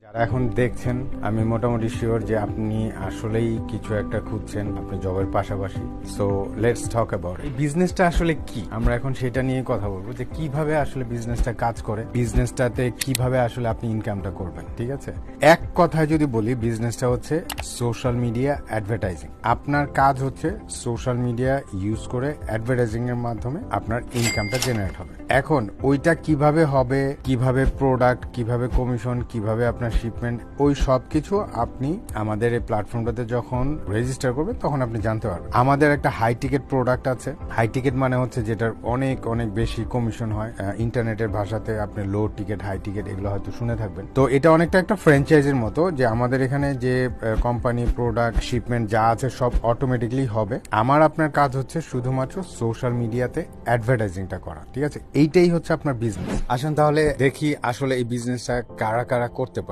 যারা এখন দেখছেন, আমি মোটামুটি শিওর যে আপনি আসলেই কিছু একটা খুঁজছেন আপনি জবের পাশাপাশি। সো লেটস টক অ্যাবাউট এই বিজনেসটা আসলে কি। আমরা এখন সেটা নিয়ে কথা বলবো যে কিভাবে আসলে বিজনেসটা কাজ করে, বিজনেসটাতে কিভাবে আসলে আপনি ইনকামটা করবেন। ঠিক আছে, এক কথায় যদি বলি, বিজনেসটা হচ্ছে সোশ্যাল মিডিয়া অ্যাডভার্টাইজিং। আপনার কাজ হচ্ছে সোশ্যাল মিডিয়া ইউজ করে অ্যাডভার্টাইজিং এর মাধ্যমে আপনার ইনকামটা জেনারেট হবে। এখন ওইটা কিভাবে হবে, কিভাবে প্রোডাক্ট, কিভাবে কমিশন, কিভাবে আপনার শিপমেন্ট, ওই সব কিছু আপনি আমাদের এই প্ল্যাটফর্মটাতে যখন রেজিস্টার করবেন তখন আপনি জানতে পারবেন। আমাদের একটা হাই টিকেট প্রোডাক্ট আছে। হাই টিকেট মানে হচ্ছে যেটার অনেক অনেক বেশি কমিশন হয়। ইন্টারনেটের ভাষাতে আপনি লো টিকেট, হাই টিকেট এগুলো হয়তো শুনে থাকবেন। তো এটা অনেকটা একটা ফ্র্যাঞ্চাইজির মতো, যে আমাদের এখানে যে কোম্পানি, প্রোডাক্ট, শিপমেন্ট যা আছে সব অটোমেটিকলি হবে। আমার আপনার কাজ হচ্ছে শুধুমাত্র সোশ্যাল মিডিয়াতে অ্যাডভার্টাইজিংটা করা। ঠিক আছে, এইটাই হচ্ছে আপনার বিজনেস। আসেন তাহলে দেখি আসলে এই বিজনেসটা কারা কারা করতে পারে।